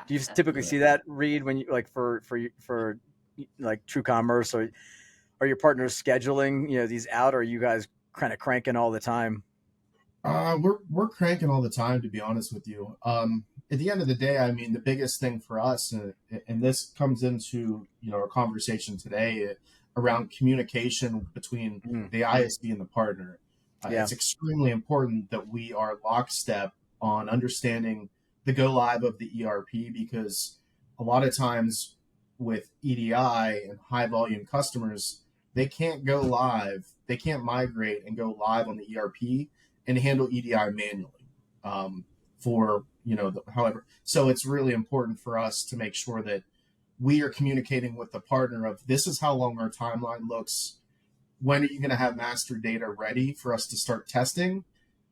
Do you typically Yeah. see that, Reed, when you like for like TrueCommerce, or are your partners scheduling these out, or are you guys kind of cranking all the time? We're cranking all the time, to be honest with you. At the end of the day, I mean, the biggest thing for us, and this comes into our conversation today around communication between Mm, the ISV and the partner. yeah. It's extremely important that we are lockstep on understanding the go live of the ERP, because a lot of times with EDI and high volume customers, they can't go live, they can't migrate and go live on the ERP and handle EDI manually, for however. So it's really important for us to make sure that we are communicating with the partner of, this is how long our timeline looks. When are you going to have master data ready for us to start testing?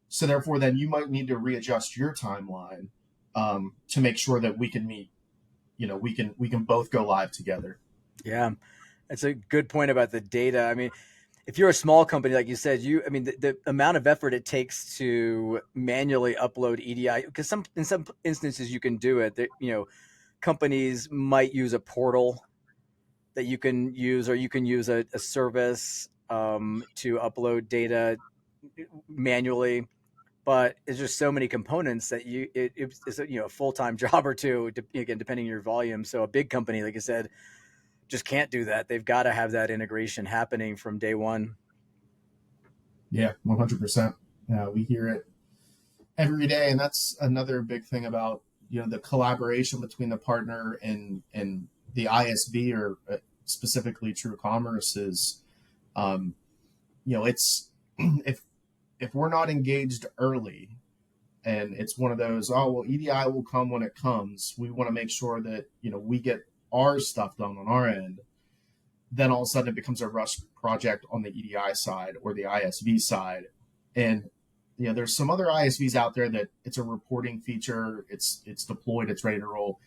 So therefore, then you might need to readjust your timeline, to make sure that we can meet. We can both go live together. Yeah, that's a good point about the data. I mean, if you're a small company, like you said, the amount of effort it takes to manually upload EDI, because in some instances you can do it. Companies might use a portal that you can use, or you can use a service to upload data manually. But it's just so many components that it's a full-time job or two, again, depending on your volume. So a big company, like I said, just can't do that. They've got to have that integration happening from day one. Yeah, 100%. Yeah, we hear it every day, and that's another big thing about the collaboration between the partner and the ISV, or specifically TrueCommerce, is it's if we're not engaged early, and it's one of those, oh well, EDI will come when it comes. We want to make sure that we get our stuff done on our end. Then all of a sudden it becomes a rush project on the EDI side or the ISV side. And there's some other ISVs out there that it's a reporting feature, it's deployed, it's ready to roll.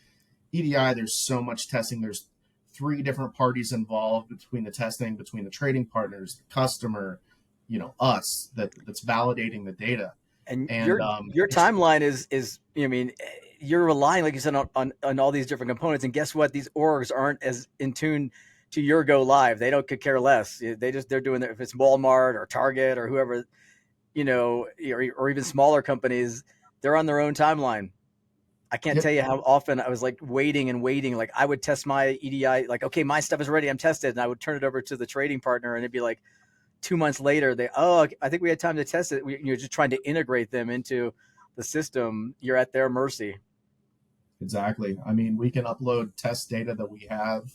EDI, there's so much testing. There's 3 different parties involved between the testing, between the trading partners, the customer, us, that's validating the data. And And your timeline is I mean, you're relying, like you said, on all these different components. And guess what? These orgs aren't as in tune to your go live. They don't could care less. They're doing it. If it's Walmart or Target or whoever, or even smaller companies, they're on their own timeline. I can't yep, tell you how often I was like waiting and waiting. Like I would test my EDI, like, okay, my stuff is ready, I'm tested, and I would turn it over to the trading partner, and it'd be like 2 months later, I think we had time to test it. You're just trying to integrate them into the system. You're at their mercy. exactly. I mean, we can upload test data that we have,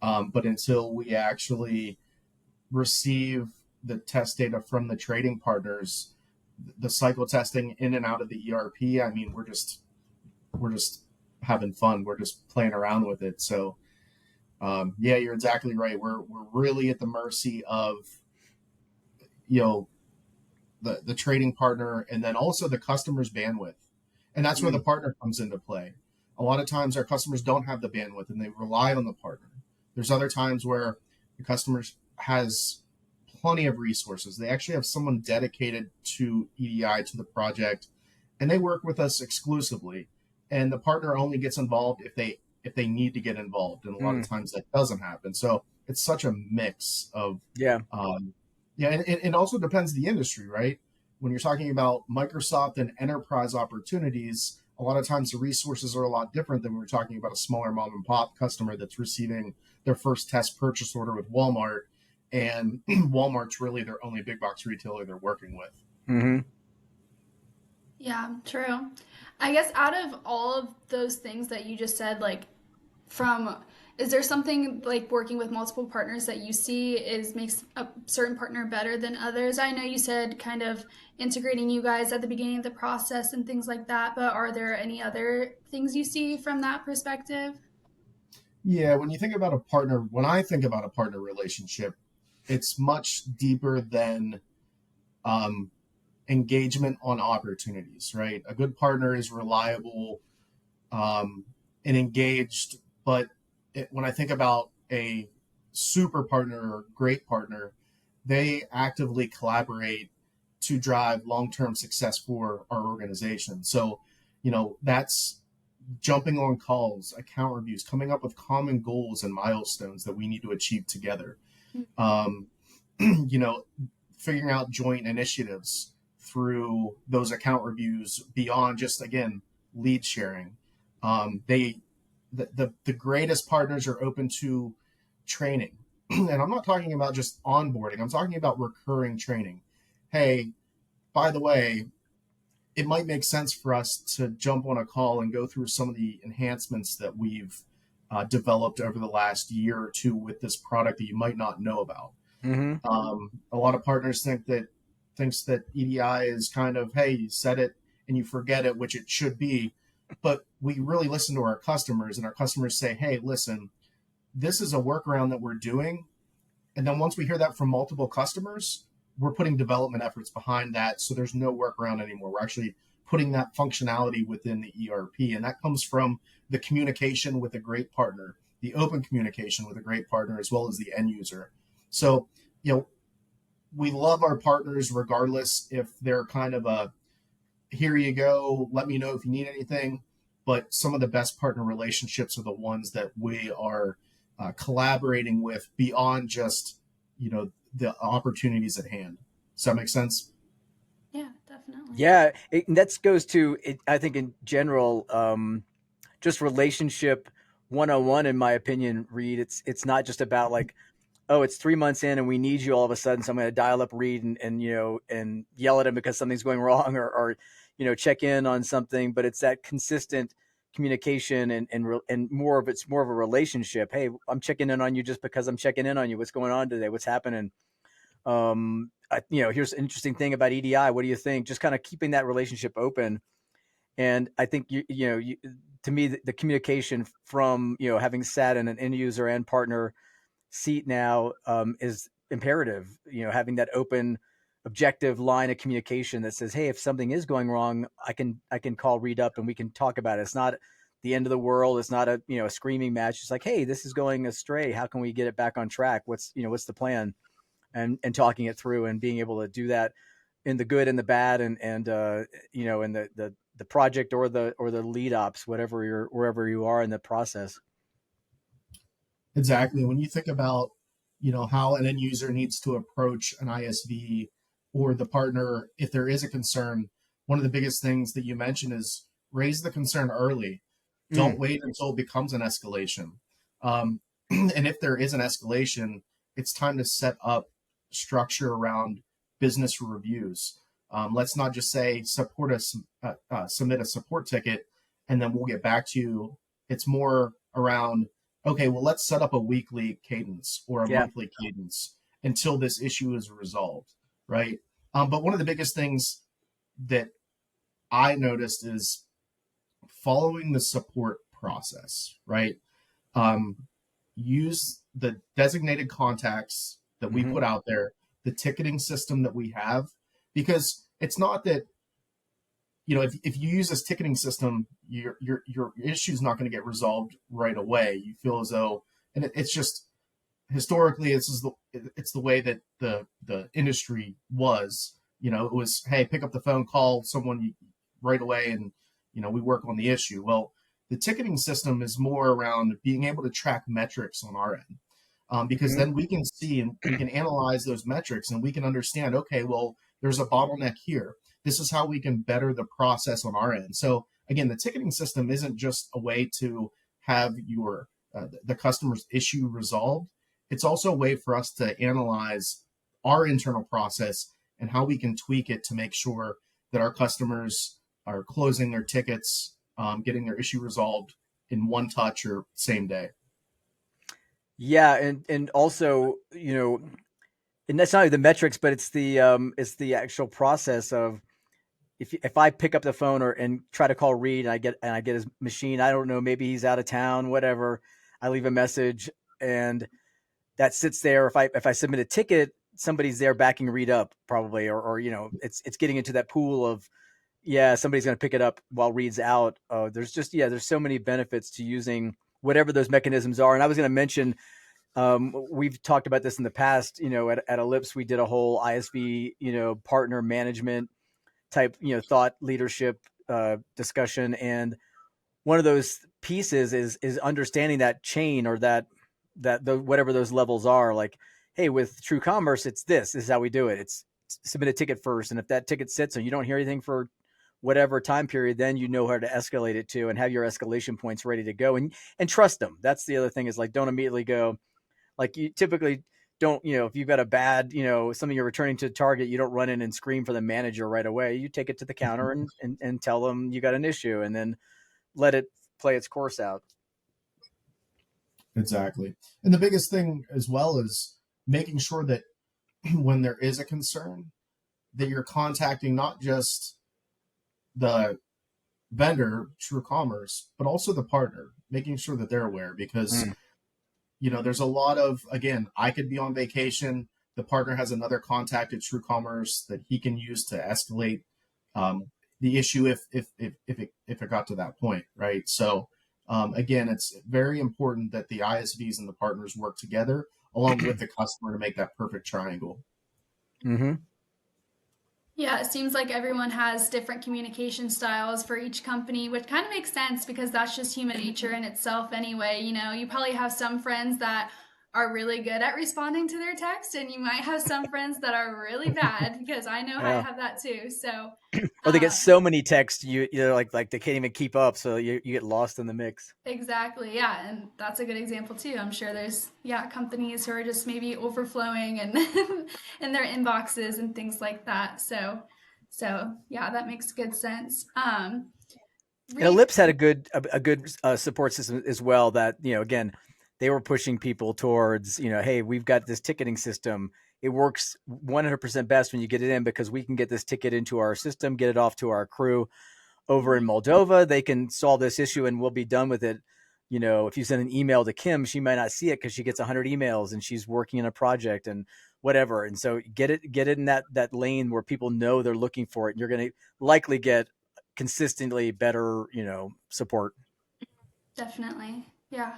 but until we actually receive the test data from the trading partners, the cycle testing in and out of the ERP, I mean, we're just having fun. We're just playing around with it. So yeah, you're exactly right. We're really at the mercy of you know the trading partner, and then also the customer's bandwidth, and that's where the Mm. partner comes into play. A lot of times our customers don't have the bandwidth and they rely on the partner. There's other times where the customer has plenty of resources. They actually have someone dedicated to EDI, to the project, and they work with us exclusively. And the partner only gets involved if they need to get involved, and a lot of Mm. times that doesn't happen. So it's such a mix of Yeah. yeah, and it also depends the industry, right? When you're talking about Microsoft and enterprise opportunities, a lot of times the resources are a lot different than when we're talking about a smaller mom and pop customer that's receiving their first test purchase order with Walmart, and Walmart's really their only big box retailer they're working with. Hmm. Yeah, true. I guess out of all of those things that you just said, like from is there something like working with multiple partners that you see is makes a certain partner better than others? I know you said kind of integrating you guys at the beginning of the process and things like that, but are there any other things you see from that perspective? Yeah, when I think about a partner relationship, it's much deeper than um, engagement on opportunities, right? A good partner is reliable, um, and engaged. But when I think about a super partner or great partner, they actively collaborate to drive long term success for our organization. So, that's jumping on calls, account reviews, coming up with common goals and milestones that we need to achieve together. Um, you know, figuring out joint initiatives through those account reviews beyond just, again, lead sharing. They the greatest partners are open to training. And I'm not talking about just onboarding. I'm talking about recurring training. Hey, by the way, it might make sense for us to jump on a call and go through some of the enhancements that we've developed over the last year or two with this product that you might not know about. Mm-hmm. A lot of partners thinks that EDI is kind of, hey, you said it and you forget it, which it should be. But we really listen to our customers, and our customers say, hey, listen, this is a workaround that we're doing. And then once we hear that from multiple customers, we're putting development efforts behind that. So there's no workaround anymore. We're actually putting that functionality within the ERP. And that comes from the communication with a great partner, the open communication with a great partner, as well as the end user. So, we love our partners regardless if they're kind of a, here you go, let me know if you need anything. But some of the best partner relationships are the ones that we are collaborating with beyond just, the opportunities at hand. Does that make sense? Yeah, definitely. Yeah, and that goes to it, I think in general, just relationship 101 in my opinion, Reed. It's not just about like, oh, it's 3 months in and we need you all of a sudden, so I'm going to dial up Reed and yell at him because something's going wrong, or check in on something. But it's that consistent communication and it's more of a relationship. Hey, I'm checking in on you just because I'm checking in on you. What's going on today? What's happening? Here's an interesting thing about EDI. What do you think? Just kind of keeping that relationship open. And I think to me, the communication from having sat in an end user and partner seat now is imperative. Having that open, objective line of communication that says, "Hey, if something is going wrong, I can call Read Up and we can talk about it. It's not the end of the world. It's not a screaming match. It's like, hey, this is going astray. How can we get it back on track? What's the plan?" And talking it through and being able to do that in the good and the bad and in the project or the lead ops, wherever you are in the process. Exactly. When you think about, how an end user needs to approach an ISV or the partner, if there is a concern, one of the biggest things that you mentioned is raise the concern early. Don't Mm, wait until it becomes an escalation. And if there is an escalation, it's time to set up structure around business reviews. Let's not just say submit a support ticket, and then we'll get back to you. It's more around, okay, well, let's set up a weekly cadence or a yeah. monthly cadence until this issue is resolved, right? But one of the biggest things that I noticed is following the support process, right? Um, Use the designated contacts that we Mm-hmm. put out there, the ticketing system that we have, because it's not that, if you use this ticketing system, your issue is not going to get resolved right away. You feel as though, and it's just historically, it's the way that the industry was. It was, hey, pick up the phone, call someone right away, and we work on the issue. Well, the ticketing system is more around being able to track metrics on our end, because Mm-hmm. then we can see and we can analyze those metrics and we can understand, okay, well, there's a bottleneck here. This is how we can better the process on our end. So again, the ticketing system isn't just a way to have the customer's issue resolved. It's also a way for us to analyze our internal process and how we can tweak it to make sure that our customers are closing their tickets, getting their issue resolved in one touch or same day. Yeah, and also and that's not only the metrics, but it's the actual process of if I pick up the phone and try to call Reed and I get his machine, I don't know, maybe he's out of town, whatever. I leave a message and that sits there. If I submit a ticket, somebody's there backing Reed up probably, or it's getting into that pool of somebody's going to pick it up while Reed's out. There's so many benefits to using whatever those mechanisms are. And I was going to mention we've talked about this in the past. At Ellipse, we did a whole ISV partner management type thought leadership discussion, and one of those pieces is understanding that chain, or whatever those levels are. Like, hey, with TrueCommerce, this is how we do it. It's submit a ticket first, and if that ticket sits and you don't hear anything for whatever time period, then you know how to escalate it to, and have your escalation points ready to go, and trust them. That's the other thing, is like, don't immediately go, like, you typically don't, if you've got a bad, something you're returning to Target, you don't run in and scream for the manager right away. You take it to the counter and tell them you got an issue, and then let it play its course out. Exactly. And the biggest thing as well is making sure that when there is a concern, that you're contacting not just the vendor, TrueCommerce, but also the partner, making sure that they're aware, because there's a lot of, again, I could be on vacation. The partner has another contact at TrueCommerce that he can use to escalate the issue if it got to that point, right? So again, it's very important that the ISVs and the partners work together along with the customer to make that perfect triangle. Mm-hmm. Yeah, it seems like everyone has different communication styles for each company, which kind of makes sense because that's just human nature in itself anyway. You probably have some friends that are really good at responding to their text, and you might have some friends that are really bad, because I know I Yeah. have that too. So, Or they get um, so many texts, you're like they can't even keep up, so you get lost in the mix. exactly. Yeah. And that's a good example too. I'm sure there's, yeah, companies who are just maybe overflowing and in their inboxes and things like that. So yeah, that makes good sense. And Reed, Ellipse had a good support system as well. That, again, they were pushing people towards, hey, we've got this ticketing system. It works 100% best when you get it in, because we can get this ticket into our system, get it off to our crew over in Moldova. They can solve this issue and we'll be done with it. If you send an email to Kim, she might not see it because she gets 100 emails and she's working in a project and whatever. And so get it in that lane where people know they're looking for it. And you're going to likely get consistently better, support. definitely. Yeah.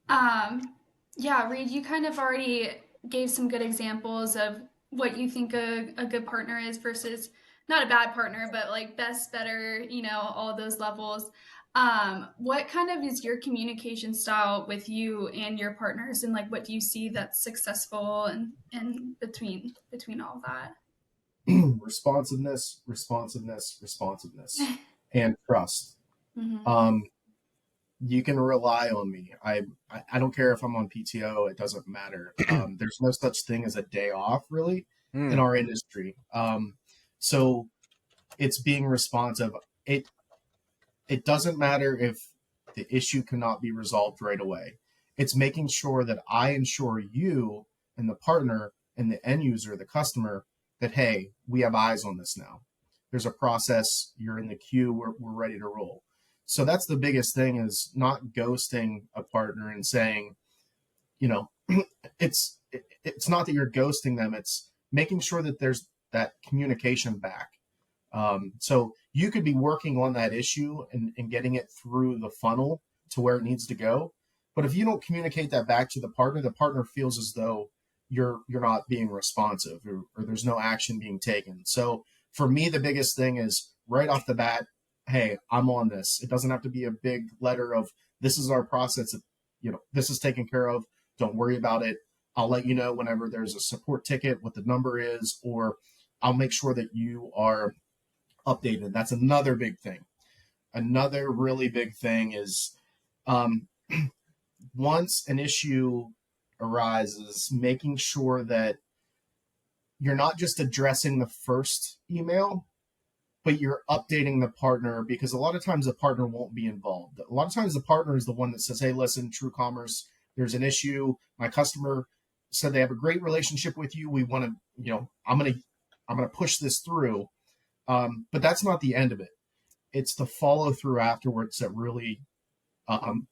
Um, yeah, Reed, you kind of already gave some good examples of what you think a good partner is versus not a bad partner, but like best, better, all those levels. What kind of is your communication style with you and your partners, and like what do you see that's successful and between all that? Responsiveness, responsiveness, responsiveness, and trust. Hmm. Um, you can rely on me. I don't care if I'm on PTO. It doesn't matter. There's no such thing as a day off, really, in Mm. our industry. So it's being responsive. It doesn't matter if the issue cannot be resolved right away. It's making sure that I ensure you and the partner and the end user, the customer, that, hey, we have eyes on this now. There's a process. You're in the queue. We're ready to roll. So that's the biggest thing, is not ghosting a partner and saying, you know, it's not that you're ghosting them. It's making sure that there's that communication back. So you could be working on that issue and getting it through the funnel to where it needs to go. But if you don't communicate that back to the partner feels as though you're not being responsive, or there's no action being taken. So for me, the biggest thing is right off the bat, hey, I'm on this. It doesn't have to be a big letter of, this is our process. This is taken care of. Don't worry about it. I'll let you know whenever there's a support ticket, what the number is, or I'll make sure that you are updated. That's another big thing. Another really big thing is, um, once an issue arises, making sure that you're not just addressing the first email, but you're updating the partner, because a lot of times the partner won't be involved. A lot of times the partner is the one that says, hey, listen, TrueCommerce, there's an issue. My customer said they have a great relationship with you. We want to, I'm going to push this through. But that's not the end of it. It's the follow through afterwards that really, um,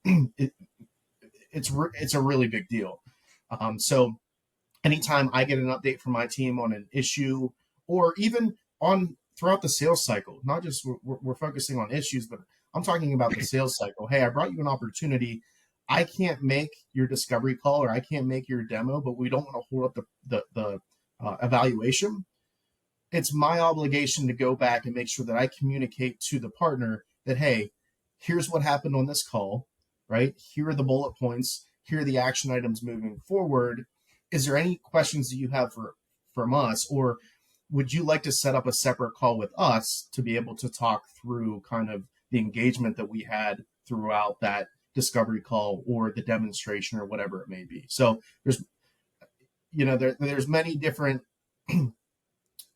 it's a really big deal. So anytime I get an update from my team on an issue, or even on throughout the sales cycle, not just we're focusing on issues, but I'm talking about the sales cycle. Hey, I brought you an opportunity. I can't make your discovery call, or I can't make your demo, but we don't want to hold up the evaluation. It's my obligation to go back and make sure that I communicate to the partner that, hey, here's what happened on this call, right? Here are the bullet points. Here are the action items moving forward. Is there any questions that you have from us, or would you like to set up a separate call with us to be able to talk through kind of the engagement that we had throughout that discovery call or the demonstration or whatever it may be? So there's, there's many different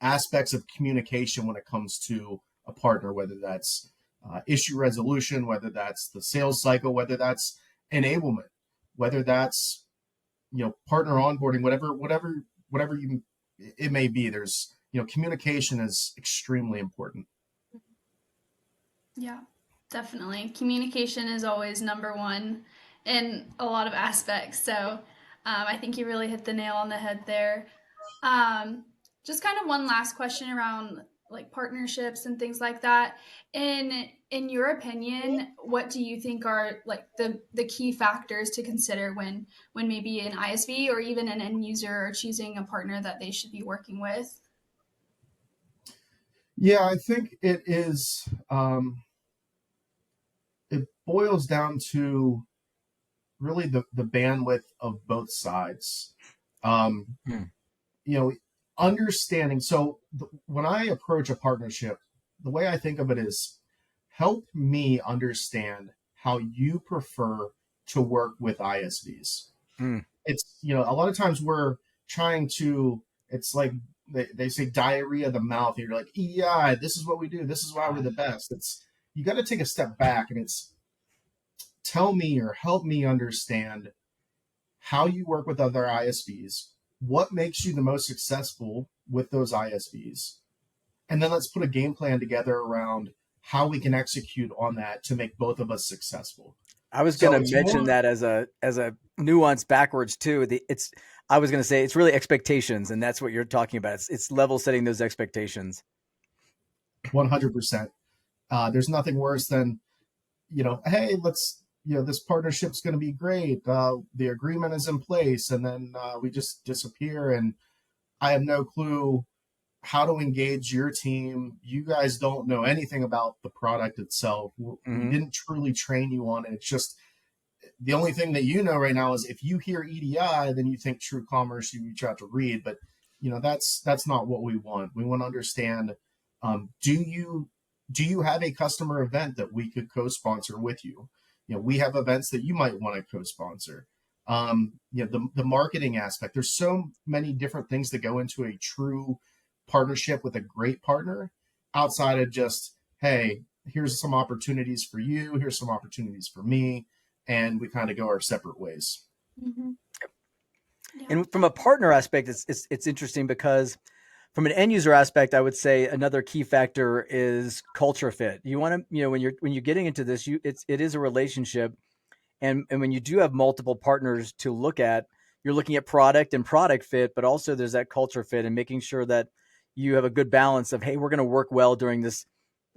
aspects of communication when it comes to a partner, whether that's issue resolution, whether that's the sales cycle, whether that's enablement, whether that's partner onboarding, whatever it may be. There's communication is extremely important. Yeah, definitely. Communication is always number one in a lot of aspects. So I think you really hit the nail on the head there. Um, just kind of one last question around like partnerships and things like that. In your opinion, what do you think are like the key factors to consider when maybe an ISV or even an end user are choosing a partner that they should be working with? Yeah, I think it is. It boils down to really the bandwidth of both sides. Hmm. Understanding. So when I approach a partnership, the way I think of it is help me understand how you prefer to work with ISVs. Hmm. It's, a lot of times we're trying to, it's like they say diarrhea of the mouth. And you're like, EDI, this is what we do. This is why we're the best. You got to take a step back and it's tell me or help me understand how you work with other ISVs, what makes you the most successful with those ISVs, and then let's put a game plan together around how we can execute on that to make both of us successful. I was going to mention that as a nuance backwards too. I was going to say it's really expectations, and that's what you're talking about. It's level setting those expectations. 100%. There's nothing worse than, hey, this partnership's going to be great. The agreement is in place, and then we just disappear, and I have no clue how to engage your team. You guys don't know anything about the product itself. Mm-hmm. We didn't truly train you on it. It's just the only thing that you know right now is if you hear EDI, then you think TrueCommerce, you reach out to Reed. But that's not what we want. We want to understand, do you have a customer event that we could co-sponsor with you? We have events that you might want to co-sponsor. The marketing aspect. There's so many different things that go into a true partnership with a great partner outside of just, hey, here's some opportunities for you, here's some opportunities for me, and we kind of go our separate ways. Mm-hmm. Yeah. And from a partner aspect, it's interesting because from an end user aspect, I would say another key factor is culture fit. You want to, when you're getting into this, it is a relationship, and when you do have multiple partners to look at, you're looking at product and product fit, but also there's that culture fit and making sure that you have a good balance of, hey, we're going to work well during this,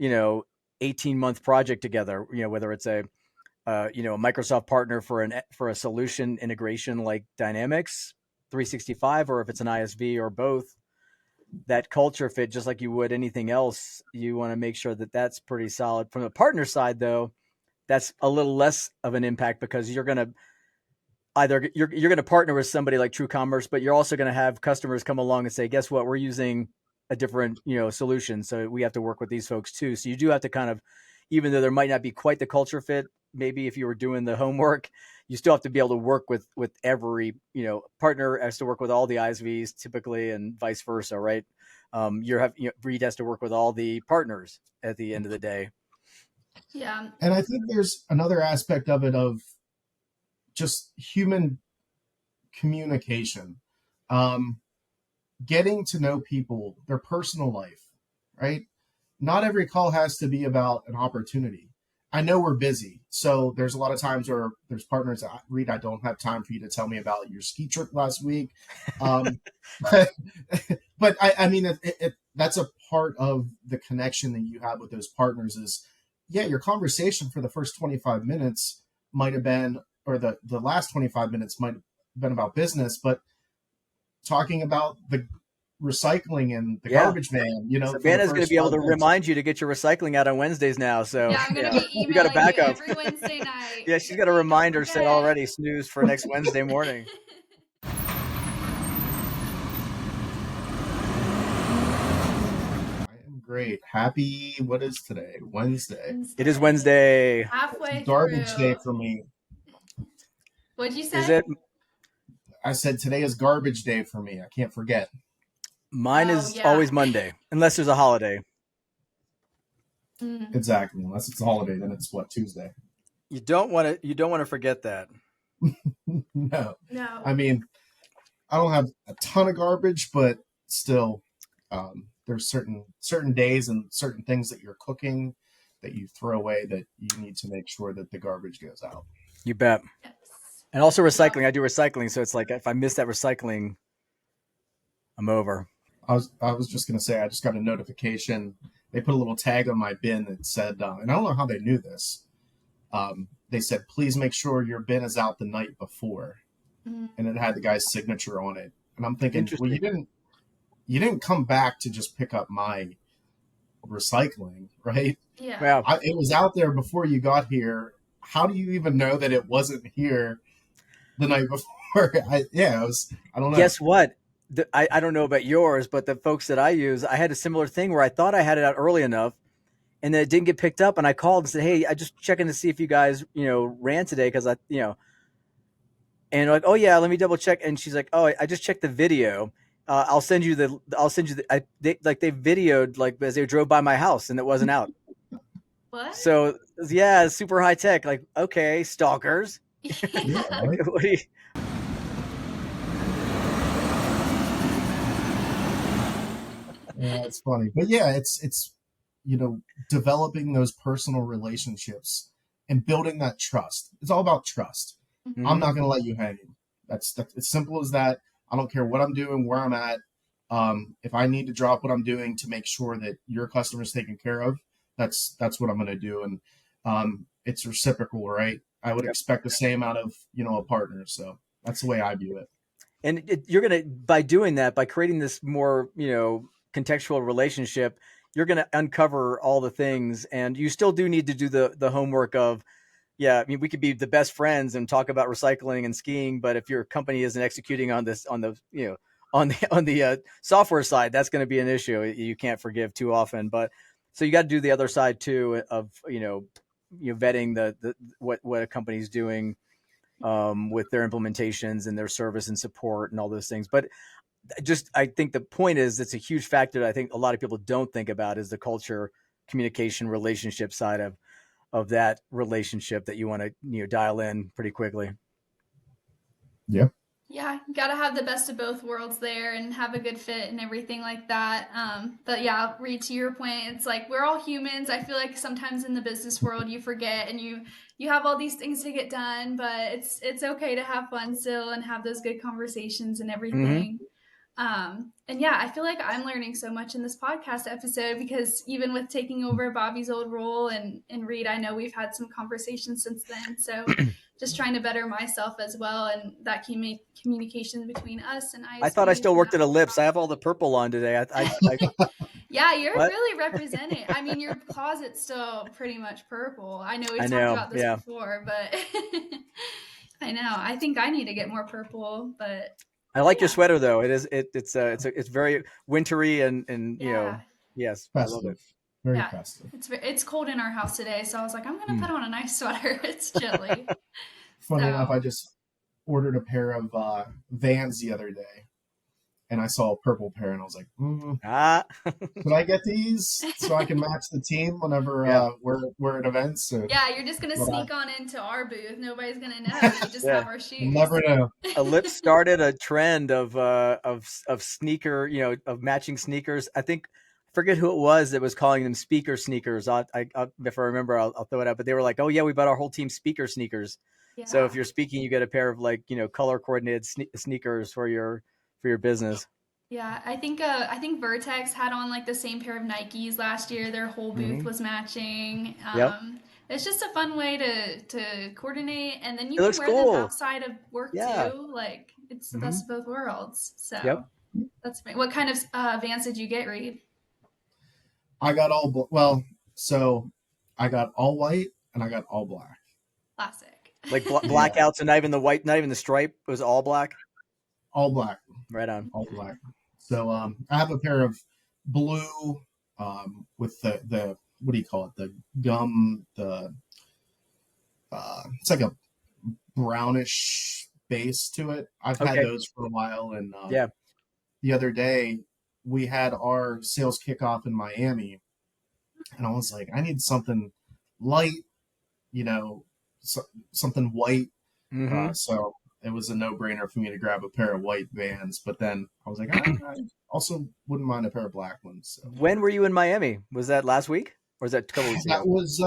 18-month project together. Whether it's a Microsoft partner for a solution integration like Dynamics 365, or if it's an ISV or both. That culture fit, just like you would anything else, you want to make sure that that's pretty solid. From the partner side, though, that's a little less of an impact because you're going to partner with somebody like TrueCommerce, but you're also going to have customers come along and say, guess what, we're using a different solution, so we have to work with these folks too. So you do have to kind of, even though there might not be quite the culture fit, maybe if you were doing the homework, you still have to be able to work with every partner has to work with all the ISVs typically, and vice versa, right? Reed has to work with all the partners at the end of the day. Yeah. And I think there's another aspect of it of just human communication, getting to know people, their personal life, right? Not every call has to be about an opportunity. I know we're busy, so there's a lot of times where there's partners that Reed, I don't have time for you to tell me about your ski trip last week. But I mean, that's a part of the connection that you have with those partners is, yeah, your conversation for the first 25 minutes might have been, or the last 25 minutes might have been about business, but talking about recycling and the Yeah. garbage man, you know, for the Savannah's going to first be able 5 to minutes. remind you to get your recycling out on Wednesdays now. So Yeah, I'm gonna yeah, be you got a emailing you backup. every Wednesday night. Yeah, she's got a Hey, don't reminder set forget. already, snooze for next Wednesday morning. I am great. Happy, what is today? Wednesday. It is Wednesday. Halfway Garbage day through. for me. What'd you Is say? it? I said today is garbage day for me. I can't forget. Mine Oh is yeah. always Monday, unless there's a holiday. Mm, Exactly. Unless it's a holiday, then it's what, Tuesday? You don't want to. You don't want to forget that. No. no. I mean, I don't have a ton of garbage, but still, there's certain days and certain things that you're cooking that you throw away that you need to make sure that the garbage goes out. You bet. Yes. And also Yeah. recycling. I do recycling, so it's like if I miss that recycling, I'm over. I was just gonna say I just got a notification. They put a little tag on my bin that said, and I don't know how they knew this. They said, please make sure your bin is out the night before, Mm, and it had the guy's signature on it. And I'm thinking, well, Interesting. you didn't come back to just pick up my recycling, right? yeah. Yeah. It was out there before you got here. How do you even know that it wasn't here the night before? I don't know. Guess what? I don't know about yours, but the folks that I use, I had a similar thing where I thought I had it out early enough, and then it didn't get picked up. And I called and said, "Hey, I just checking to see if you guys, ran today because and like, oh yeah, let me double check." And she's like, "Oh, I just checked the video. I'll send you the. They videoed like as they drove by my house, and it wasn't out. What? So yeah, super high tech. Like, okay, stalkers. Yeah, right? What do you- Yeah, it's funny, but yeah, it's developing those personal relationships and building that trust. It's all about trust. I'm Mhm. not going to let you hang. That's as simple as that. I don't care what I'm doing, where I'm at. If I need to drop what I'm doing to make sure that your customer is taken care of, that's what I'm going to do. And it's reciprocal, right? I would Yep. expect the same out of a partner. So that's the way I view it. And you're gonna by doing that, by creating this more contextual relationship, you're gonna uncover all the things, and you still do need to do the homework of. Yeah, I mean, we could be the best friends and talk about recycling and skiing, but if your company isn't executing on this, on the software side, that's going to be an issue. You can't forgive too often, but so you got to do the other side too of vetting the what a company's doing with their implementations and their service and support and all those things. But I think the point is it's a huge factor that I think a lot of people don't think about is the culture, communication, relationship side of that relationship that you want to dial in pretty quickly. Yeah. Yeah, gotta have the best of both worlds there and have a good fit and everything like that. But yeah, Reed, to your point, it's like we're all humans. I feel like sometimes in the business world you forget and you have all these things to get done, but it's okay to have fun still and have those good conversations and Mm-hmm. everything. And yeah, I feel like I'm learning so much in this podcast episode because even with taking over Bobby's old role and Reed, I know we've had some conversations since then. So just trying to better myself as well, and that can make communication between us and I thought I ISVs still and worked that at a whole Lips. I have process. all the purple on today. Yeah, you're What? really represented. I mean, your closet's still pretty much purple. I know I we've talked know. about this Yeah. before, but I know. I think I need to get more purple, but I like your yeah. sweater though. It's very wintry and Yeah. yes, I love Festive. it. Very Yeah. festive. It's cold in our house today, so I was like, I'm gonna Mm. put on a nice sweater. It's chilly. Funny enough, I So just ordered a pair of Vans the other day, and I saw a purple pair, and I was like, Ah, should I get these so I can match the team whenever yeah, we're at events? So, yeah, you're just gonna but sneak on into our booth. Nobody's gonna know. You just yeah. have our you shoes. never know. A Lips started a trend of sneaker, of matching sneakers. I think I forget who it was that was calling them speaker sneakers. If I remember, I'll throw it out. But they were like, "Oh yeah, we bought our whole team speaker sneakers." So if Yeah. you're speaking, you get a pair of color coordinated sneakers for your business. Yeah, I think Vertex had on like the same pair of Nikes last year. Their whole booth Hmm. was matching. Yep, It's just a fun way to coordinate, and then you it can looks wear them cool. outside of work Yeah. too. Like it's the Hmm. best of both worlds. Yep. So That's great. What kind of vans did you get, Reed? I got well, so I got all white and I got all black. Classic. Like Yeah, blackouts and not even the white, not even the stripe. It was all black. all black, Right on. all black. So I have a pair of blue with the what do you call it? The gum, the it's like a brownish base to it. I've had Okay. those for a while, and Yeah. the other day we had our sales kickoff in Miami, and I was like, I need something light, you know, so, something white. Mm-hmm. So it was a no-brainer for me to grab a pair of white Vans. But then I was like, I also wouldn't mind a pair of black ones. So Yeah. When were you in Miami? Was that last week or was that a couple weeks that ago? was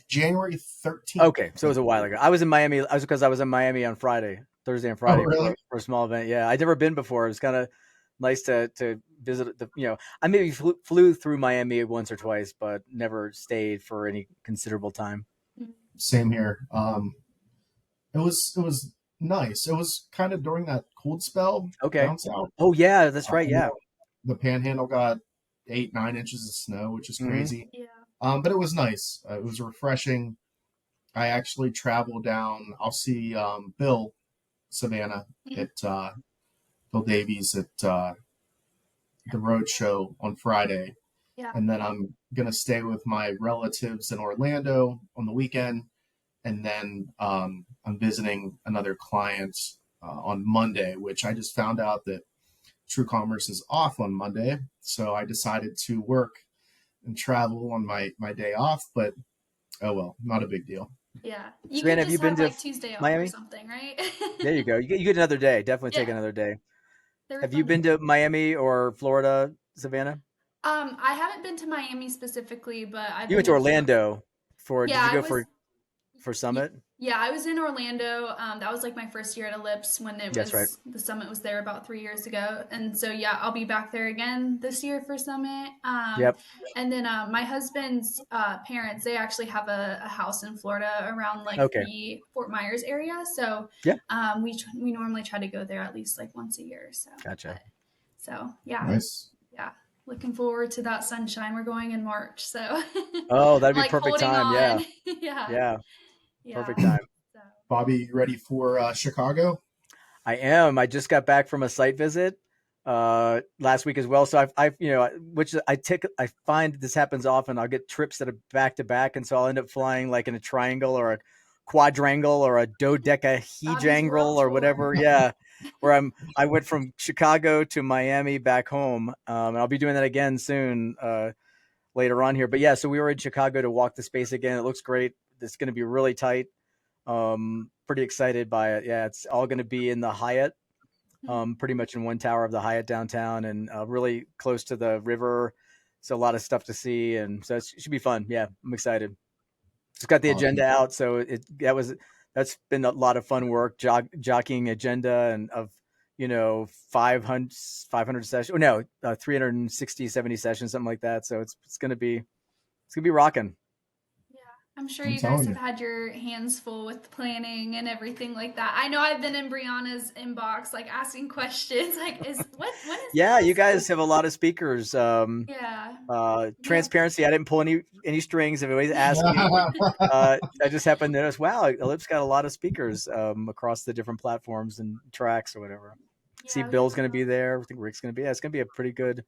January 13th, Okay, I so it think. was a while ago. I was in Miami. I was because I was in Miami on Friday, Thursday and Oh, Friday really? for a small event. Yeah, I'd never been before. It was kind of nice to visit the. I maybe flew through Miami once or twice, but never stayed for any considerable time. Same here. It was nice. It was kind of during that cold spell Okay. down south. Oh yeah, that's right. I know Yeah. the Panhandle got 8, 9 inches of snow, which is Hmm. crazy. Yeah. But it was nice. It was refreshing. I actually travel down. I'll see Bill Savannah Mhm. at Bill Davies at the road show on Friday, Yeah. and then I'm gonna stay with my relatives in Orlando on the weekend, and then I'm visiting another client on Monday, which I just found out that TrueCommerce is off on Monday, so I decided to work and travel on my day off. But oh well, not a big deal. Yeah. You could Savannah, have you just been have to like Tuesday off or Miami? something, right? There you go. You get another day. Definitely take Yeah. another day. They're Have you fun. been to Miami or Florida, Savannah? I haven't been to Miami specifically, but I've You been went to to Florida. Orlando for. Yeah, Did you I go was. for y- Summit? Yeah, I was in Orlando. That was like my first year at Ellipse when That's right. the summit was there about 3 years ago, and so yeah, I'll be back there again this year for Summit. Yep. And then my husband's parents, they actually have a house in Florida around like Okay. the Fort Myers area, so Yeah. we normally try to go there at least like once a year. So, Gotcha. but so yeah, Nice. yeah, looking forward to that sunshine. We're going in March, so I'm Oh, that'd be like perfect holding time. Yeah. on. Yeah, Yeah. yeah. Perfect time. So Bobby, you ready for Chicago? I am. I just got back from a site visit last week as well. So which I find this happens often. I'll get trips that are back to back, and so I'll end up flying like in a triangle or a quadrangle or a Bobby's dodecahedrangral world or tour. whatever. Yeah, where I went from Chicago to Miami back home, and I'll be doing that again soon later on here. But yeah, so we were in Chicago to walk the space again. It looks great. It's going to be really tight. Pretty excited by it. Yeah, it's all going to be in the Hyatt, pretty much in one tower of the Hyatt downtown, and really close to the river. So a lot of stuff to see, and so it should be fun. Yeah, I'm excited. Just got the Awesome. agenda out, so that's been a lot of fun work, jockeying agenda and of 500 sessions. Oh no, 360, 70 sessions, something like that. So it's gonna be rocking. Yeah, I'm sure I'm you guys telling have you. had your hands full with planning and everything like that. I know I've been in Brianna's inbox, like asking questions, like, when is Yeah, you this? guys have a lot of speakers. Yeah, we have. Transparency. I didn't pull any strings. If anybody's asking, I just happened to notice. Wow, Ellipse got a lot of speakers across the different platforms and tracks or whatever. See, Yeah, we have Bill's a. going to be there. I think Rick's going to be. Yeah, it's going to be a pretty good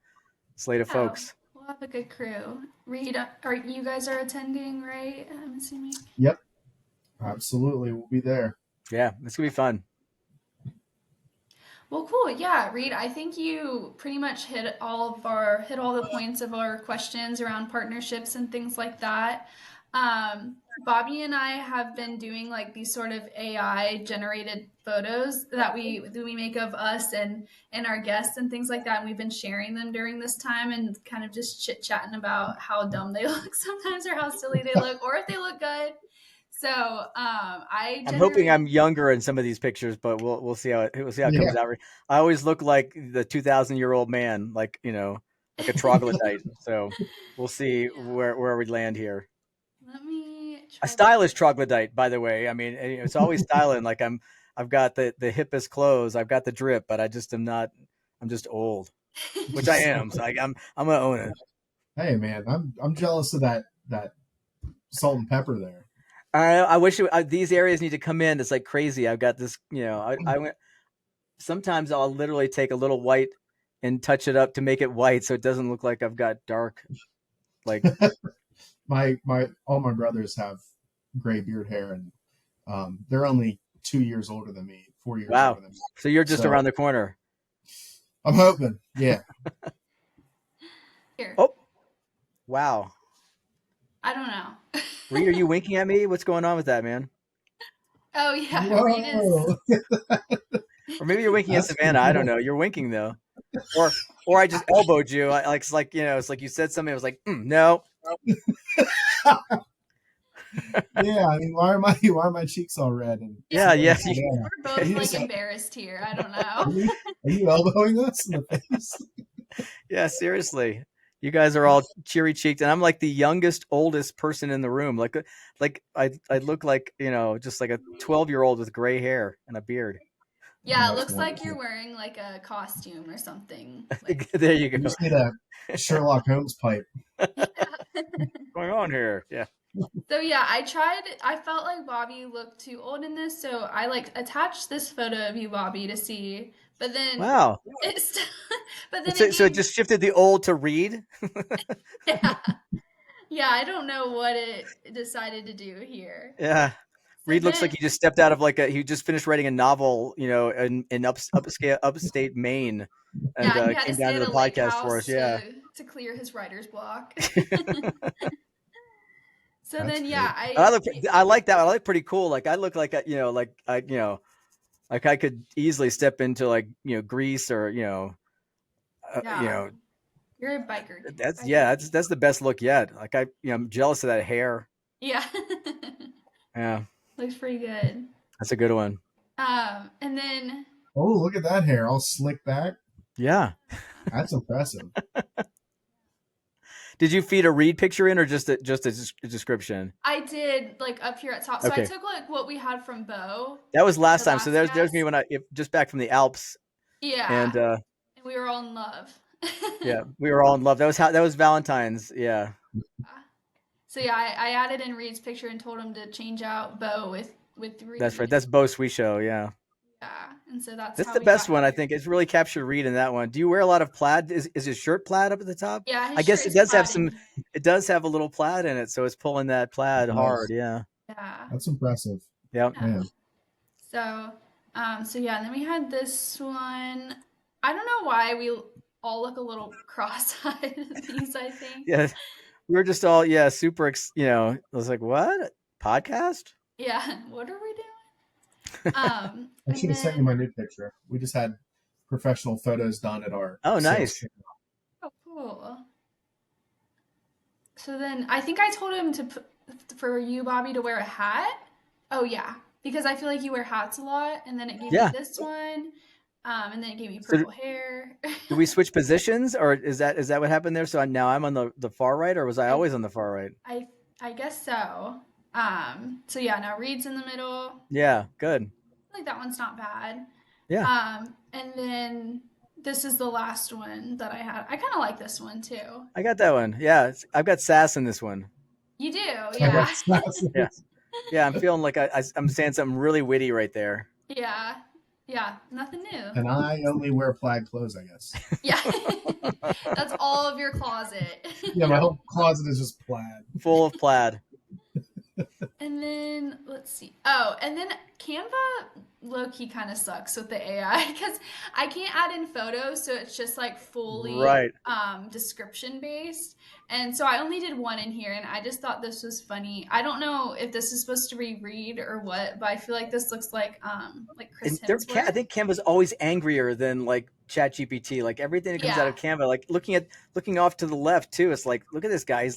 slate of Yeah, folks. we'll have a good crew. Reed, are you guys are attending, right? I'm assuming. Yep, absolutely. We'll be there. Yeah, it's going to be fun. Well, cool. Yeah, Reed, I think you pretty much hit all the points of our questions around partnerships and things like that. Bobby and I have been doing like these sort of AI generated photos that we make of us and our guests and things like that. And we've been sharing them during this time and kind of just chit chatting about how dumb they look sometimes or how silly they look or if they look good. So I I'm hoping generated. I'm younger in some of these pictures, but we'll see how it Yeah. comes out. I always look like the 2,000-year-old man, like a troglodyte. So we'll see Yeah. where we land here. Let me A try to. stylish troglodyte, by the way. I mean, it's always styling. Like I've got the hippest clothes, I've got the drip, but I just am not. I'm just old, which I am. So I'm gonna own it. Hey man, I'm jealous of that salt and pepper there. I wish these areas need to come in. It's like crazy. I've got this. I went. Sometimes I'll literally take a little white and touch it up to make it white, so it doesn't look like I've got dark. Like my all my brothers have gray beard hair, and they're only 2 years older than me, 4 years wow. older than me. So you're just So around the corner. I'm hoping, yeah. Here. Oh, wow. I don't know. Reed, are you winking at me? What's going on with that, man? Oh yeah, Reed is. Whoa. Or maybe you're winking at That's Savannah. I don't cool. know. You're winking though. Or I just elbowed you. It's like it's like you said something. I was like, no. Yeah, I mean, why are my cheeks all red? And Yeah, yeah. We're both You like just- embarrassed here. I don't are know. you elbowing us in the face? Yeah, seriously. You guys are all cheery cheeked, and I'm like the youngest, oldest person in the room. Like I look like just like a 12-year-old with gray hair and a beard. Yeah, it That's looks like wonderful. you're wearing like a costume or something. Like, There you You go. just need a Sherlock Holmes pipe. What's going on here? Yeah. so yeah, I felt like Bobby looked too old in this, so I like attached this photo of you, Bobby, to see. But then Wow. it's but then So, it so it gave, just shifted the old to Reed. yeah. Yeah, I don't know what it decided to do here. Yeah. So Reed looks like then he just stepped out of he just finished writing a novel, in upstate Maine, and yeah, he had to came down stay to at the a lake podcast for us. house Yeah. to clear his writer's block. So That's then great. yeah, I like that. I look pretty cool. Like I look like like I could easily step into Greece or yeah, you're a biker. that's the best look yet. Like I'm jealous of that hair. Yeah. Yeah, Looks pretty good. that's a good one. And then Oh, look at that hair, all slicked back. Yeah. That's impressive. Did you feed a Reed picture in or just a description? I did like up here at top. So I Okay. took like what we had from Bo. That was last The time. So last there's me guest. when just back from the Alps, Yeah. and And we were all in love. yeah, we were all in love. That was Valentine's. Yeah. So yeah, I added in Reed's picture and told him to change out Bo with Reed. That's right. That's Bo Sweet Show. Yeah. Yeah. And so that's That's how the we best got one, I here. think. It's really captured Reed in that one. Do you wear a lot of plaid? Is his shirt plaid up at the top? Yeah, his I guess shirt it is does have plaid. it does have a little plaid in it, so it's pulling that plaid Nice. hard. Yeah. Yeah. That's impressive. Yep. Yeah. Man. So yeah, and then we had this one. I don't know why we all look a little cross-eyed at these, I think. Yeah. We were just all super. I was like, what podcast? Yeah, what are we doing? I And should have sent you then my new picture. We just had professional photos done at our Oh, sales nice. training. oh, cool. So then I think I told him for you, Bobby, to wear a hat. Oh yeah, because I feel like you wear hats a lot, and then it gave Yeah. me this one, and then it gave me So purple hair. do we switch positions, or is that what happened there? So now I'm on the far right, or was I always on the far right? I guess so. So yeah, now Reed's in the middle. Yeah. Good. I feel like that one's not bad. Yeah. And then this is the last one that I had. I kind of like this one too. I got that one. Yeah. I've got sass in this one. You do, I yeah. got sass. Yeah. Yeah. I'm feeling like I'm saying something really witty right there. Yeah. Yeah, nothing new. And I only wear plaid clothes, I guess. Yeah. That's all of your closet. Yeah, my whole closet is just plaid. Full of plaid. And then let's see. Oh, and then Canva low-key kind of sucks with the AI because I can't add in photos, so it's just like fully Right. description based. And so I only did one in here, and I just thought this was funny. I don't know if this is supposed to be Reed or what, but I feel like this looks like Chris And I Hemsworth. think Canva's always angrier than like ChatGPT. Like everything that comes out Yeah. of Canva, like looking off to the left too. It's like, look at this guy.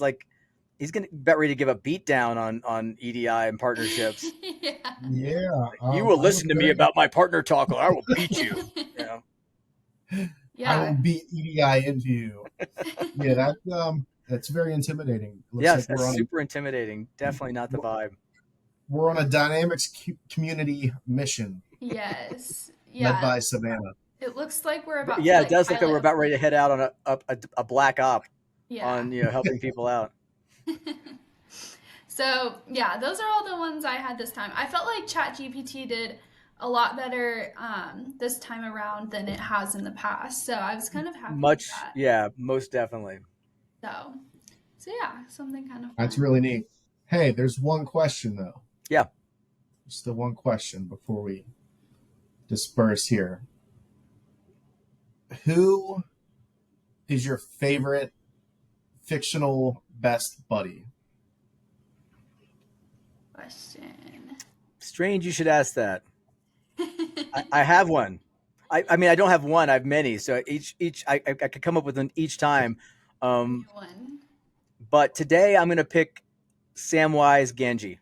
He's gonna bet ready to give a beat down on EDI and partnerships. Yeah. Yeah. You will I listen to me will- about my partner talk, or I will beat you. You know? I Yeah. will beat EDI into you. Yeah, that's very intimidating. Looks Yes, like that's we're on super intimidating. Definitely not the vibe. We're on a dynamics community mission Yes. led Yeah. by Savannah. It looks like we're about to Yeah, it like does look like we're pilot. about ready to head out on a black op Yeah. on helping people out. So yeah, those are all the ones I had this time. I felt like ChatGPT did a lot better this time around than it has in the past. So I was kind of happy with Much, that. yeah, most definitely. So so yeah, something kind of That's fun. really neat. Hey, there's one question though. Yeah. Just the one question before we disperse here. Who is your favorite fictional best buddy? Question. Strange you should ask that. I have one. I mean, I don't have one. I have many. So I could come up with one each time. New Um, one. but today I'm going to pick Samwise Gamgee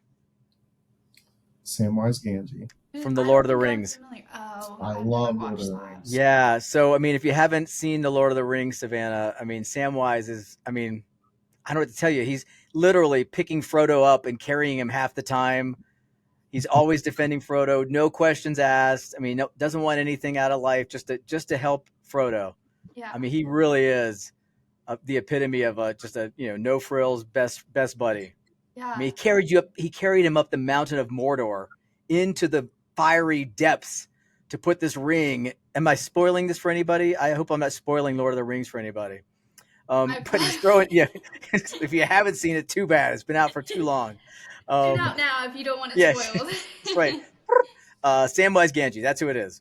Samwise Gamgee. from The I Lord don't of the think I'm Rings. familiar. Oh, I I've never love Lord watched of the that. Rings. Yeah. So, I mean, if you haven't seen The Lord of the Rings, Savannah, I mean, Samwise is, I mean, I don't know what to tell you. He's literally picking Frodo up and carrying him half the time. He's always defending Frodo, no questions asked. I mean, no, doesn't want anything out of life, just to help Frodo. Yeah. I mean, he really is the epitome of just a no frills best buddy. I Yeah. mean, he carried him up the mountain of Mordor into the fiery depths to put this ring. Am I spoiling this for anybody? I hope I'm not spoiling Lord of the Rings for anybody. I But he's throwing, yeah. If you haven't seen it, too bad. It's been out for too long. tune out now if you don't want it Yeah, spoiled. that's right. Samwise Gamgee, that's who it is.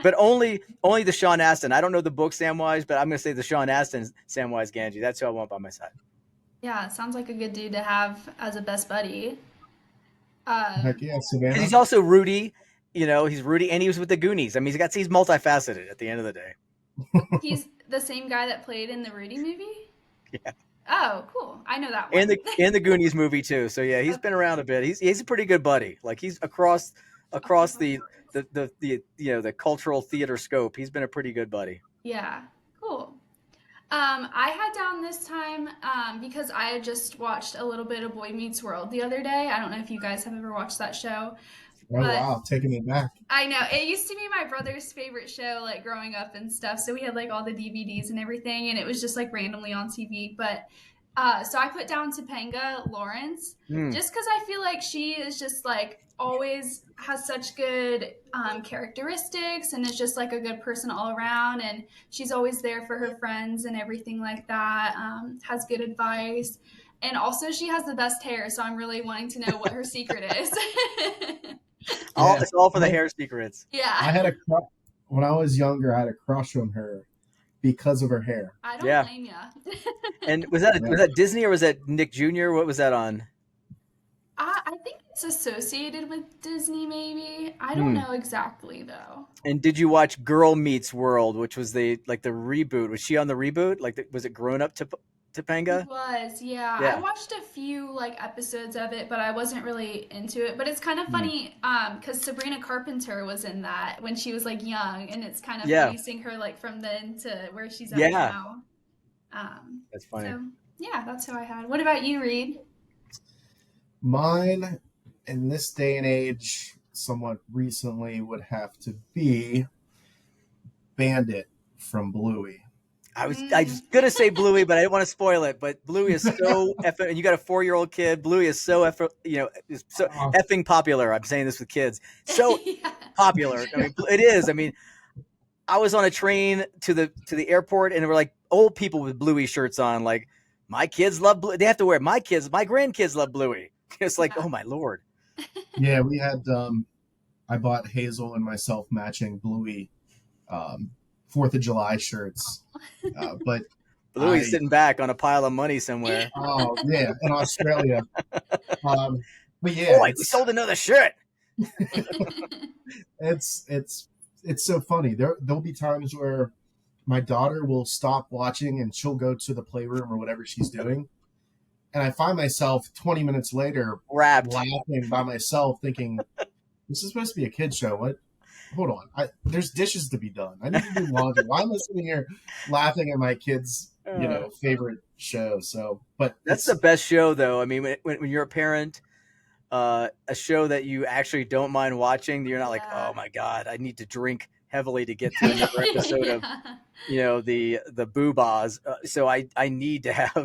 But only the Sean Astin. I don't know the book Samwise, but I'm going to say the Sean Astin Samwise Gamgee. That's who I want by my side. Yeah, sounds like a good dude to have as a best buddy. Heck Um, yeah, Because Savannah. he's also Rudy. He's Rudy, and he was with the Goonies. I mean, he's multifaceted at the end of the day. he's the same guy that played in the Rudy movie. Yeah, Oh, cool. I know that and one. the Goonies movie too. So yeah, he's been Okay. around a bit. He's a pretty good buddy. Like he's across the Across. the cultural theater scope. He's been a pretty good buddy. Yeah, cool. I had down this time because I had just watched a little bit of Boy Meets World the other day. I don't know if you guys have ever watched that show, Oh but wow, taking me back. I know it used to be my brother's favorite show, like growing up and stuff. So we had like all the DVDs and everything, and it was just like randomly on TV. But so I put down Topanga Lawrence Hmm. just because I feel like she is just like always has such good characteristics and is just like a good person all around. And she's always there for her friends and everything like that. Has good advice. And also, she has the best hair, so I'm really wanting to know what her secret is. Yeah, It's all for the I, hair secrets. I Yeah. had when I was younger. I had a crush on her because of her hair. I don't Yeah. blame you. And Yeah. was that Disney or was that Nick Jr.? What was that on? I think it's associated with Disney, maybe. I don't Hmm. know exactly though. And did you watch Girl Meets World, which was the reboot? Was she on the reboot? Was it Grown Up It Topanga? was, yeah. I Yeah. watched a few like episodes of it, but I wasn't really into it. But it's kind of Hmm. funny, because Sabrina Carpenter was in that when she was like young, and it's kind of Yeah. funny seeing her like from then to where she's at Yeah. now. That's funny. So yeah, that's who I had. What about you, Reed? Mine, in this day and age, somewhat recently, would have to be Bandit from Bluey. I was gonna say Bluey, but I didn't want to spoil it. But Bluey is so effing, and you got a 4-year-old kid. Bluey is so is so Oh, effing popular. I'm saying this with kids. So Yeah. popular. I mean, it is. I mean, I was on a train to the airport, and there were like old people with Bluey shirts on. Like, my kids love Bluey. They have to wear it. My grandkids love Bluey. It's like, Yeah. oh my lord. yeah, we had. I bought Hazel and myself matching Bluey 4th of July shirts, but Bluey's I sitting back on a pile of money somewhere. oh yeah, in Australia. But yeah, Boy, we sold another shirt. it's so funny. There'll be times where my daughter will stop watching and she'll go to the playroom or whatever she's doing, and I find myself 20 minutes later Wrapped. laughing by myself, thinking this is supposed to be a kid show. What? Hold on, there's dishes to be done. I need to do laundry. Why am I sitting here laughing at my kids' favorite show? So, but That's the best show, though. I mean, when you're a parent, a show that you actually don't mind watching. You're not like, Yeah. oh my god, I need to drink heavily to get through another episode of the boobahs. So I need to have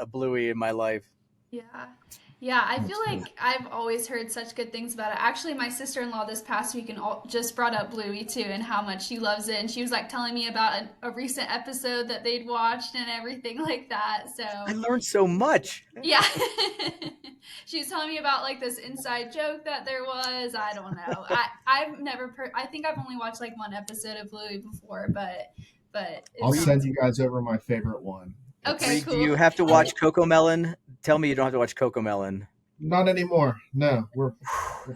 a Bluey in my life. Yeah. Yeah, I feel That's cool. like I've always heard such good things about it. Actually, my sister-in-law this past week just brought up Bluey too and how much she loves it. And she was like telling me about a recent episode that they'd watched and everything like that. I So, learned so much. yeah. She was telling me about like this inside joke that there was. I don't know. I've never I think I've only watched like one episode of Bluey before, but it I'll sounds send you guys over my favorite one. okay, It's Reed, do cool. you have to watch Coco Melon? Tell me you don't have to watch Coco Melon. not anymore. No, we're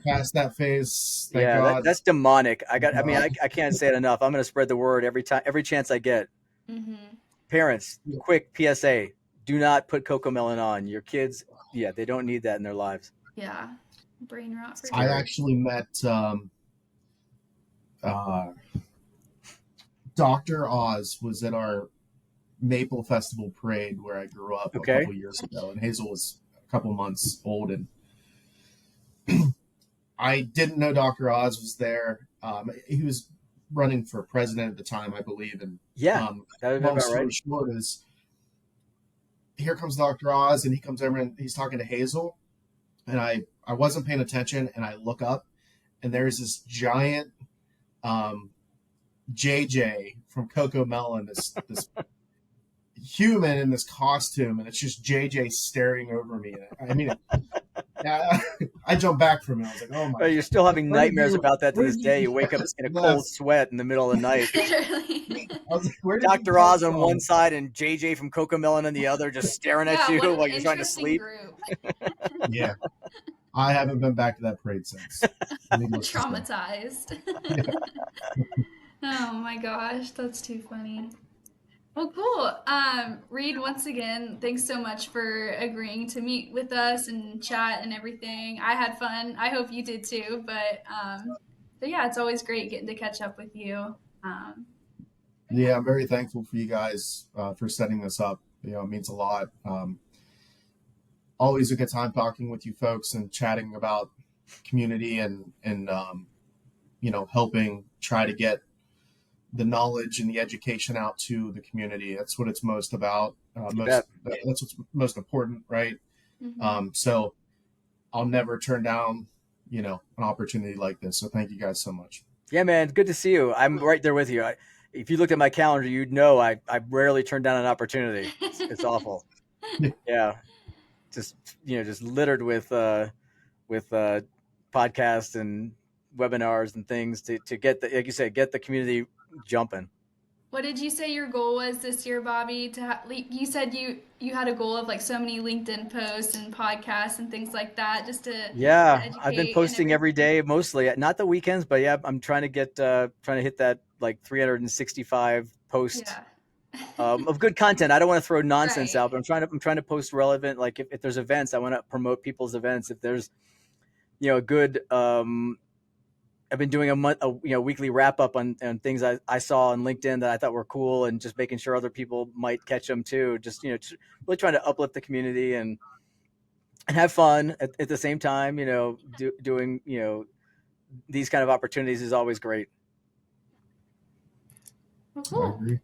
past that phase. Thank Yeah, God. that's demonic. I mean, Uh, I can't say it enough. I'm going to spread the word every chance I get. Hmm. Parents, quick PSA: do not put Coco Melon on your kids. Yeah, they don't need that in their lives. Yeah. Brain rot for I sure. actually met uh, Dr. Oz was at our Maple Festival parade where I grew up a Okay. couple years ago, and Hazel was a couple months old, and I didn't know Dr. Oz was there. He was running for president at the time, I believe, and Yeah, that would be long about right. story short is here comes Dr. Oz, and he comes over and he's talking to Hazel, and I wasn't paying attention, and I look up, and there's this giant JJ from Coco Melon, this human in this costume, and it's just JJ staring over me. I mean, I jumped back from it. I was like, oh my! You're still having Where did nightmares you? about that to Where this did you? day. You wake up in a No, cold sweat in the middle of the night. Literally. I was like, where did you Dr. come Oz on from? one side and JJ from Coco Melon on the other, just staring at Yeah, you what an while you're trying to interesting sleep. group. Yeah, I haven't been back to that parade since. Needless to say. Traumatized. Oh my gosh, that's too funny. Well, cool. Reed, once again, thanks so much for agreeing to meet with us and chat and everything. I had fun. I hope you did too. But yeah, it's always great getting to catch up with you. Yeah, I'm very thankful for you guys for setting this up. It means a lot. Always a good time talking with you folks and chatting about community and helping try to get the knowledge and the education out to the community. That's what it's most about. You bet. That's what's most important, right? Mhm. So I'll never turn down, an opportunity like this. So thank you guys so much. Yeah, man, good to see you. I'm right there with you. If you looked at my calendar, you'd know I rarely turn down an opportunity. It's awful. Yeah, just littered with podcasts and webinars and things to get like you said, get the community jumping. What did you say your goal was this year, Bobby? You said you had a goal of like so many LinkedIn posts and podcasts and things like that, just to Yeah, I've been educate and posting every everything. day, mostly not the weekends, but yeah, I'm trying to hit that like 365 post Yeah. of good content. I don't want to throw nonsense Right. out, but I'm trying to post relevant. Like if there's events, I want to promote people's events. If there's a good I've been doing a weekly wrap up on things I saw on LinkedIn that I thought were cool, and just making sure other people might catch them too. Just really trying to uplift the community and have fun at the same time. Doing these kind of opportunities is always great. Well, I cool. agree.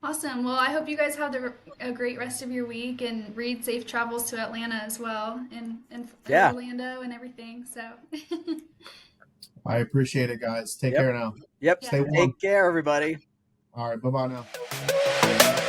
Awesome. Well, I hope you guys have a great rest of your week and read safe travels to Atlanta as well and Yeah. Orlando and everything. So, I appreciate it, guys. Take Yep. care now. Yep. yeah. Stay warm. Take care, everybody. All right. Bye bye now.